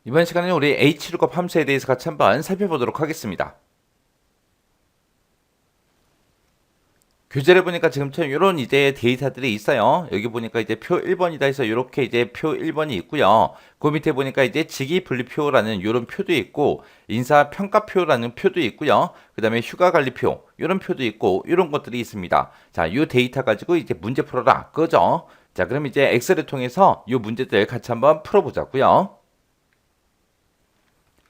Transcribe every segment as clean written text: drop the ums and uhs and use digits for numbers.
이번 시간에는 우리 H룩업 함수에 대해서 같이 한번 살펴보도록 하겠습니다. 교재를 보니까 지금처럼 이런 이제 데이터들이 있어요. 여기 보니까 이제 표 1번이다 해서 이렇게 이제 표 1번이 있고요. 그 밑에 보니까 이제 직위분리표라는 이런 표도 있고 인사평가표라는 표도 있고요. 그 다음에 휴가관리표 이런 표도 있고 이런 것들이 있습니다. 자, 이 데이터 가지고 이제 문제 풀어라 그죠? 자, 그럼 이제 엑셀을 통해서 이 문제들 같이 한번 풀어보자고요.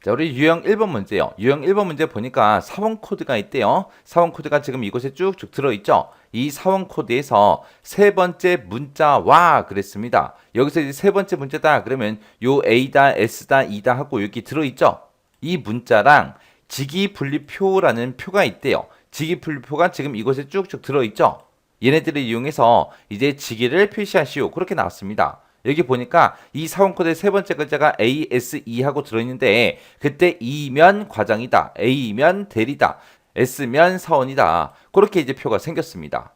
자, 우리 유형 1번 문제요. 유형 1번 문제 보니까 사원 코드가 있대요. 사원 코드가 지금 이곳에 쭉쭉 들어있죠. 이 사원 코드에서 세 번째 문자와 그랬습니다. 여기서 이제 세 번째 문자다 그러면 요 A다, S다, E다 하고 여기 들어있죠. 이 문자랑 직위분리표라는 표가 있대요. 직위분리표가 지금 이곳에 쭉쭉 들어있죠. 얘네들을 이용해서 이제 직위를 표시하시오. 그렇게 나왔습니다. 여기 보니까 이 사원 코드의 세 번째 글자가 ASE 하고 들어있는데 그때 E면 과장이다, A면 대리다, S면 사원이다. 그렇게 이제 표가 생겼습니다.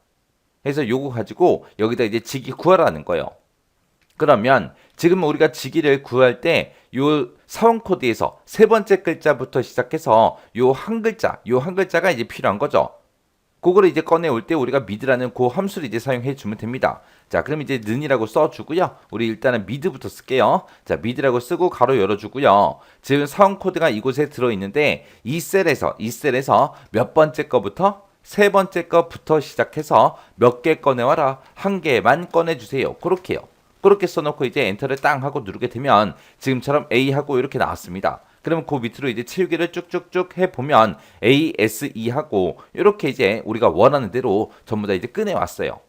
그래서 요거 가지고 여기다 이제 직위 구하라는 거예요. 그러면 지금 우리가 직위를 구할 때 요 사원 코드에서 세 번째 글자부터 시작해서 요 한 글자가 이제 필요한 거죠. 그거를 이제 꺼내올 때 우리가 mid라는 그 함수를 이제 사용해 주면 됩니다. 자, 그럼 이제 는이라고 써주고요. 우리 일단은 mid부터 쓸게요. 자, mid라고 쓰고 가로 열어주고요. 지금 사원 코드가 이곳에 들어있는데 이 셀에서 몇 번째 거부터? 세 번째 거부터 시작해서 몇 개 꺼내와라. 한 개만 꺼내주세요. 그렇게요. 그렇게 써놓고 이제 엔터를 땅 하고 누르게 되면 지금처럼 A하고 이렇게 나왔습니다. 그러면 그 밑으로 이제 치우기를 쭉쭉쭉 해보면 A, S, E 하고 이렇게 이제 우리가 원하는 대로 전부 다 이제 꺼내왔어요.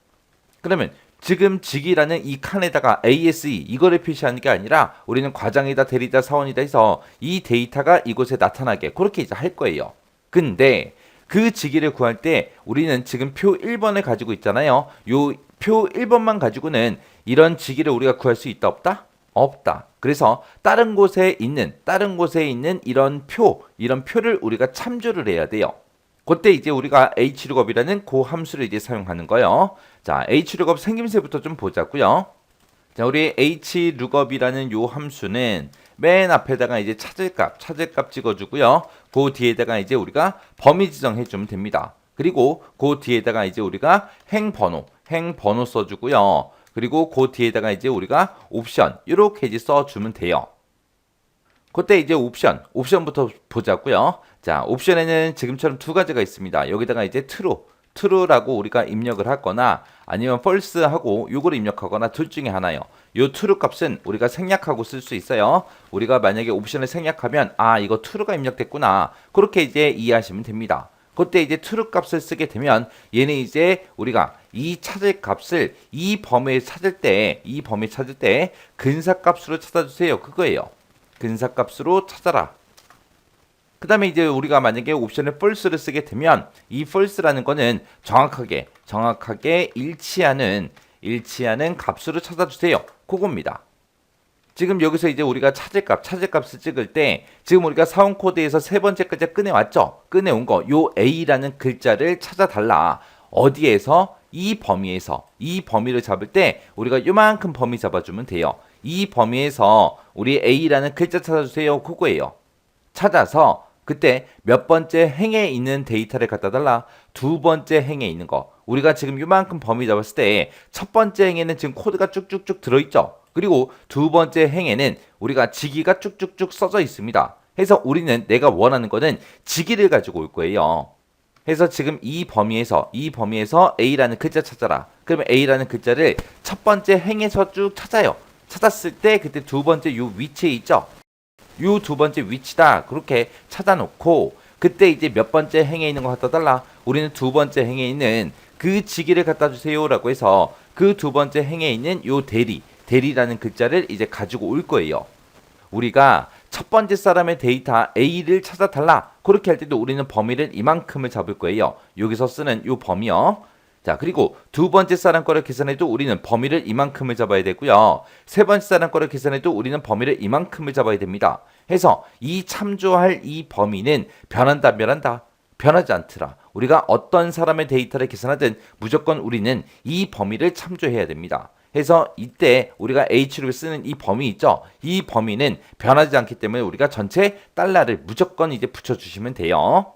그러면 지금 직이라는 이 칸에다가 ASE 이거를 표시하는 게 아니라 우리는 과장이다, 대리다, 사원이다 해서 이 데이터가 이곳에 나타나게 그렇게 이제 할 거예요. 근데 그 직위를 구할 때 우리는 지금 표 1번을 가지고 있잖아요. 요 표 1번만 가지고는 이런 직위를 우리가 구할 수 있다 없다? 없다. 그래서 다른 곳에 있는 이런 표를 우리가 참조를 해야 돼요. 그때 이제 우리가 hlookup이라는 그 함수를 이제 사용하는 거예요. 자, hlookup 생김새부터 좀 보자고요. 자, 우리 hlookup이라는 요 함수는 맨 앞에다가 이제 찾을 값 찍어주고요. 그 뒤에다가 이제 우리가 범위 지정해 주면 됩니다. 그리고 그 뒤에다가 이제 우리가 행번호 써주고요. 그리고 그 뒤에다가 이제 우리가 옵션 이렇게 이제 써주면 돼요. 그때 이제 옵션부터 보자고요. 자, 옵션에는 지금처럼 두 가지가 있습니다. 여기다가 이제 true라고 우리가 입력을 하거나 아니면 false 하고 요거를 입력하거나 둘 중에 하나요. 요 true 값은 우리가 생략하고 쓸 수 있어요. 우리가 만약에 옵션을 생략하면 아, 이거 true가 입력됐구나. 그렇게 이제 이해하시면 됩니다. 그때 이제 true 값을 쓰게 되면 얘는 이제 우리가 이 찾을 값을 이 범위에 찾을 때 근사값으로 찾아주세요. 그거예요. 근사값으로 찾아라. 그 다음에 이제 우리가 만약에 옵션을 false를 쓰게 되면 이 false라는 거는 정확하게 일치하는 값으로 찾아주세요. 그겁니다. 지금 여기서 이제 우리가 찾을 값을 찍을 때 지금 우리가 사원 코드에서 세 번째 글자 꺼내왔죠? 꺼내온 거 요 A라는 글자를 찾아달라. 어디에서? 이 범위를 잡을 때 우리가 요만큼 범위 잡아주면 돼요. 이 범위에서 우리 A라는 글자 찾아주세요. 그거예요. 찾아서 그때 몇 번째 행에 있는 데이터를 갖다 달라. 두 번째 행에 있는 거. 우리가 지금 요만큼 범위 잡았을 때 첫 번째 행에는 지금 코드가 쭉쭉쭉 들어있죠. 그리고 두 번째 행에는 우리가 직위가 쭉쭉쭉 써져 있습니다. 해서 우리는 내가 원하는 거는 직위를 가지고 올 거예요. 해서 지금 이 범위에서 A라는 글자 찾아라. 그러면 A라는 글자를 첫 번째 행에서 쭉 찾아요. 찾았을 때 그때 두 번째 요 위치에 있죠. 요 두 번째 위치다. 그렇게 찾아놓고 그때 이제 몇 번째 행에 있는 거 갖다 달라. 우리는 두 번째 행에 있는 그 직위를 갖다 주세요라고 해서 그 두 번째 행에 있는 요 대리라는 글자를 이제 가지고 올 거예요. 우리가 첫 번째 사람의 데이터 A를 찾아달라. 그렇게 할 때도 우리는 범위를 이만큼을 잡을 거예요. 여기서 쓰는 요 범위요. 자, 그리고 두 번째 사람 거를 계산해도 우리는 범위를 이만큼을 잡아야 되고요. 세 번째 사람 거를 계산해도 우리는 범위를 이만큼을 잡아야 됩니다. 해서 이 참조할 이 범위는 변한다. 변하지 않더라. 우리가 어떤 사람의 데이터를 계산하든 무조건 우리는 이 범위를 참조해야 됩니다. 해서 이때 우리가 H로 쓰는 이 범위 있죠? 이 범위는 변하지 않기 때문에 우리가 전체 달러를 무조건 이제 붙여주시면 돼요.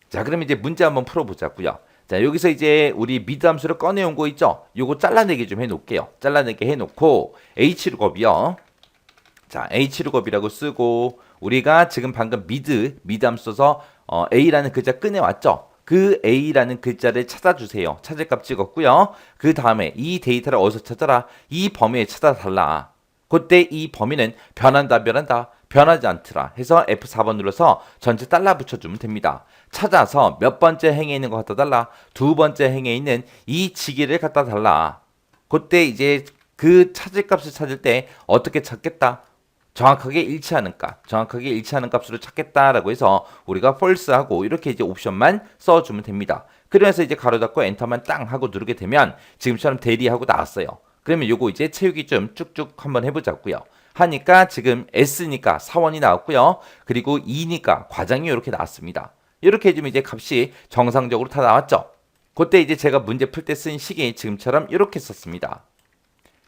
자, 그럼 이제 문제 한번 풀어보자고요. 자, 여기서 이제 우리 미드 함수를 꺼내온 거 있죠? 요거 잘라내기 좀 해놓을게요. 잘라내기 해놓고 H룩업이요. 자, H룩업이라고 쓰고 우리가 지금 방금 미드 함수 써서 A라는 글자 꺼내왔죠? 그 A라는 글자를 찾아주세요. 찾을 값 찍었고요. 그 다음에 이 데이터를 어디서 찾아라? 이 범위에 찾아달라. 그때 이 범위는 변한다, 변하지 않더라 해서 F4번 눌러서 전체 달러 붙여주면 됩니다. 찾아서 몇 번째 행에 있는 거 갖다 달라. 두 번째 행에 있는 이 지기를 갖다 달라. 그때 이제 그 찾을 값을 찾을 때 어떻게 찾겠다? 정확하게 일치하는 값으로 찾겠다라고 해서 우리가 false하고 이렇게 이제 옵션만 써주면 됩니다. 그러면서 이제 가로 닫고 엔터만 땅 하고 누르게 되면 지금처럼 대리하고 나왔어요. 그러면 요거 이제 채우기 좀 쭉쭉 한번 해보자고요. 하니까 지금 S니까 사원이 나왔고요. 그리고 E니까 과장이 이렇게 나왔습니다. 이렇게 해주면 이제 값이 정상적으로 다 나왔죠. 그때 이제 제가 문제 풀 때 쓴 식이 지금처럼 이렇게 썼습니다.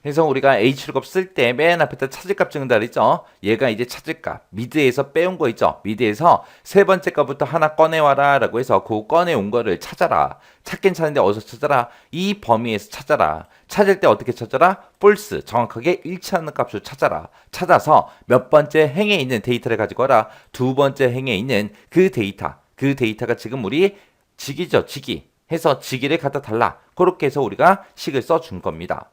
그래서 우리가 H룩업 쓸 때 맨 앞에다 찾을값 적는다 그랬죠. 얘가 이제 찾을값 미드에서 빼온 거 있죠. 미드에서 세 번째 값부터 하나 꺼내와라 라고 해서 그 꺼내온 거를 찾아라. 찾긴 찾는데 어디서 찾아라? 이 범위에서 찾아라. 찾을 때 어떻게 찾아라? false 정확하게 일치하는 값을 찾아라. 찾아서 몇 번째 행에 있는 데이터를 가지고 와라. 두 번째 행에 있는 그 데이터가 지금 우리 직이죠. 직이 해서 직위를 갖다 달라. 그렇게 해서 우리가 식을 써준 겁니다.